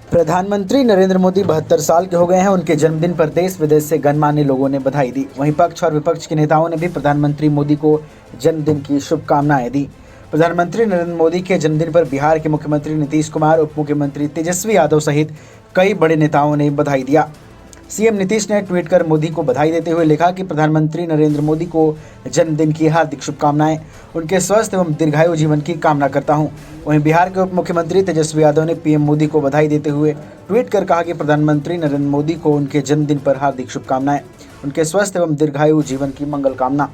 प्रधानमंत्री नरेंद्र मोदी 72 साल के हो गए हैं। उनके जन्मदिन पर देश विदेश से गणमान्य लोगों ने बधाई दी। वहीं पक्ष और विपक्ष के नेताओं ने भी प्रधानमंत्री मोदी को जन्मदिन की शुभकामनाएं दी। प्रधानमंत्री नरेंद्र मोदी के जन्मदिन पर बिहार के मुख्यमंत्री नीतीश कुमार, उप मुख्यमंत्री तेजस्वी यादव सहित कई बड़े नेताओं ने बधाई दिया। सीएम नीतीश ने ट्वीट कर मोदी को बधाई देते हुए लिखा कि प्रधानमंत्री नरेंद्र मोदी को जन्मदिन की हार्दिक शुभकामनाएं। उनके स्वस्थ एवं दीर्घायु जीवन की कामना करता हूं। वहीं बिहार के उप मुख्यमंत्री तेजस्वी यादव ने पीएम मोदी को बधाई देते हुए ट्वीट कर कहा कि प्रधानमंत्री नरेंद्र मोदी को उनके जन्मदिन पर हार्दिक शुभकामनाएं। उनके स्वस्थ एवं दीर्घायु जीवन की मंगल कामना।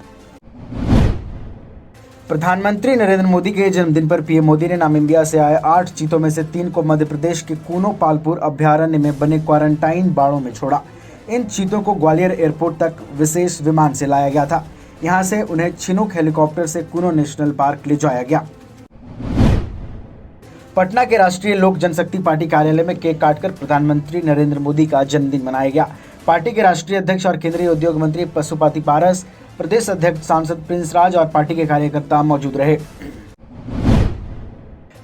प्रधानमंत्री नरेंद्र मोदी के जन्मदिन पर पीएम मोदी ने नामीबिया से आए 8 चीतों में से 3 को मध्य प्रदेश के कूनो पालपुर अभ्यारण्य में बने क्वारंटाइन बाड़ों में छोड़ा। इन चीतों को ग्वालियर एयरपोर्ट तक विशेष विमान से लाया गया था। यहां से उन्हें चिनूक हेलीकॉप्टर से कूनो नेशनल पार्क ले जाया गया। पटना के राष्ट्रीय लोक जनशक्ति पार्टी कार्यालय में केक काटकर प्रधानमंत्री नरेंद्र मोदी का जन्मदिन मनाया गया। पार्टी के राष्ट्रीय अध्यक्ष और केंद्रीय उद्योग मंत्री पशुपति पारस, प्रदेश अध्यक्ष सांसद प्रिंस राज और पार्टी के कार्यकर्ता मौजूद रहे।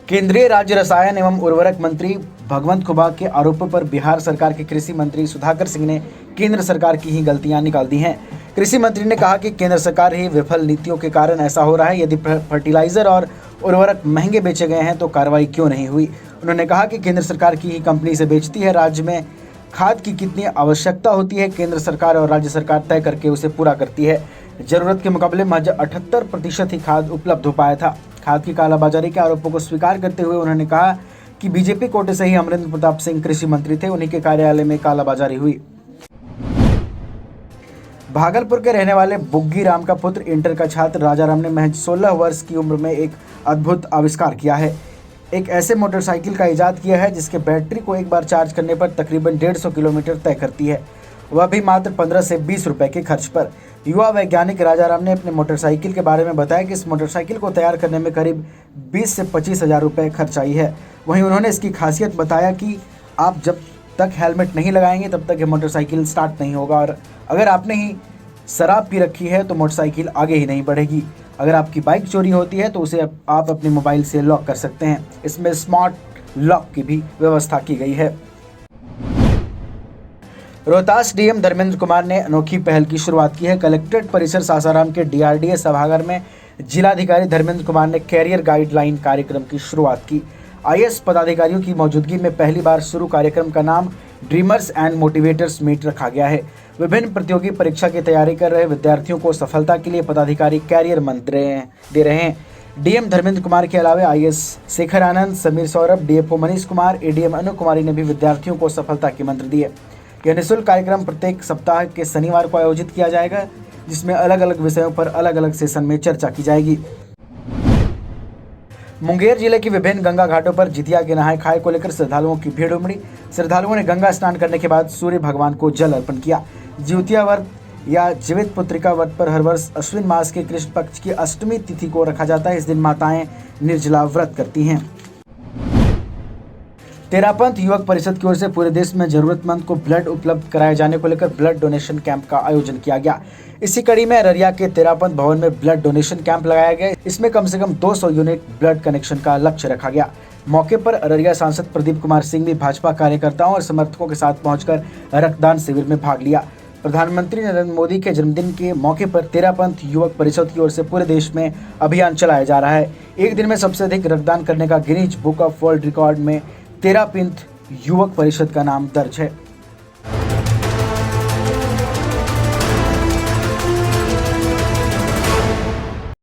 केंद्रीय राज्य रसायन एवं उर्वरक मंत्री भगवंत खुबा के आरोपों पर बिहार सरकार के कृषि मंत्री सुधाकर सिंह ने केंद्र सरकार की ही गलतियां निकाल दी हैं। कृषि मंत्री ने कहा कि केंद्र सरकार ही विफल नीतियों के कारण ऐसा हो रहा है। यदि फर्टिलाइजर और उर्वरक महंगे बेचे गए हैं तो कार्रवाई क्यों नहीं हुई। उन्होंने कहा कि केंद्र सरकार की ही कंपनी से बेचती है। राज्य में खाद की कितनी आवश्यकता होती है, केंद्र सरकार और राज्य सरकार तय करके उसे पूरा करती है। जरूरत के मुकाबले महज 78% ही खाद उपलब्ध हो पाया था। खाद की कालाबाजारी के आरोपों को स्वीकार करते हुए उन्होंने कहा कि बीजेपी कोटे से ही अमरिंदर प्रताप सिंह कृषि मंत्री थे, उन्हीं के कार्यालय में कालाबाजारी हुई। भागलपुर के रहने वाले बुग्गी राम का पुत्र इंटर का छात्र राजाराम ने महज 16 वर्ष की उम्र में एक अद्भुत आविष्कार किया है। एक ऐसे मोटरसाइकिल का इजाद किया है जिसके बैटरी को एक बार चार्ज करने पर तकरीबन 150 किलोमीटर तय करती है, वह भी मात्र 15 से 20 रुपए के खर्च पर। युवा वैज्ञानिक राजाराम ने अपने मोटरसाइकिल के बारे में बताया कि इस मोटरसाइकिल को तैयार करने में करीब 20 से 25 हज़ार रुपये खर्च आई है। वहीं उन्होंने इसकी खासियत बताया कि आप जब तक हेलमेट नहीं लगाएंगे तब तक ये मोटरसाइकिल स्टार्ट नहीं होगा, और अगर आपने ही शराब पी रखी है तो मोटरसाइकिल आगे ही नहीं बढ़ेगी। अगर आपकी बाइक चोरी होती है तो उसे आप अपने मोबाइल से लॉक कर सकते हैं। इसमें स्मार्ट लॉक की भी व्यवस्था की गई है। रोहतास डीएम धर्मेंद्र कुमार ने अनोखी पहल की शुरुआत की है। कलेक्ट्रेट परिसर सासाराम के डीआरडीए सभागार में जिलाधिकारी धर्मेंद्र कुमार ने कैरियर गाइडलाइन कार्यक्रम की शुरुआत की। आईएएस पदाधिकारियों की मौजूदगी में पहली बार शुरू कार्यक्रम का नाम ड्रीमर्स एंड मोटिवेटर्स मीट रखा गया है। विभिन्न प्रतियोगी परीक्षा की तैयारी कर रहे विद्यार्थियों को सफलता के लिए पदाधिकारी कैरियर मंत्र दे रहे हैं। डीएम धर्मेंद्र कुमार के अलावा आईएएस शेखर आनंद, समीर सौरभ, डीएफओ मनीष कुमार, एडीएम अनु कुमारी ने भी विद्यार्थियों को सफलता के मंत्र दिए। यह निःशुल्क कार्यक्रम प्रत्येक सप्ताह के शनिवार को आयोजित किया जाएगा, जिसमें अलग अलग विषयों पर अलग अलग सेशन में चर्चा की जाएगी। मुंगेर जिले की विभिन्न गंगा घाटों पर जितिया के नहाय खाए को लेकर श्रद्धालुओं की भीड़ उमड़ी। श्रद्धालुओं ने गंगा स्नान करने के बाद सूर्य भगवान को जल अर्पण किया। जितिया व्रत या जीवित पुत्रिका व्रत पर हर वर्ष अश्विन मास के कृष्ण पक्ष की अष्टमी तिथि को रखा जाता है। इस दिन माताएं निर्जला व्रत करती हैं। तेरापंथ युवक परिषद की ओर से पूरे देश में जरूरतमंद को ब्लड उपलब्ध कराए जाने को लेकर ब्लड डोनेशन कैंप का आयोजन किया गया। इसी कड़ी में अररिया के तेरापंथ भवन में ब्लड डोनेशन कैंप लगाया गया। इसमें कम से कम 200 यूनिट ब्लड कनेक्शन का लक्ष्य रखा गया। मौके पर अररिया सांसद प्रदीप कुमार सिंह भी भाजपा कार्यकर्ताओं और समर्थकों के साथ पहुंचकर रक्तदान शिविर में भाग लिया। प्रधानमंत्री नरेंद्र मोदी के जन्मदिन के मौके पर तेरापंथ युवक परिषद की ओर से पूरे देश में अभियान चलाया जा रहा है। एक दिन में सबसे अधिक रक्तदान करने का Guinness book of world record में तेरापंथ युवक परिषद का नाम दर्ज है।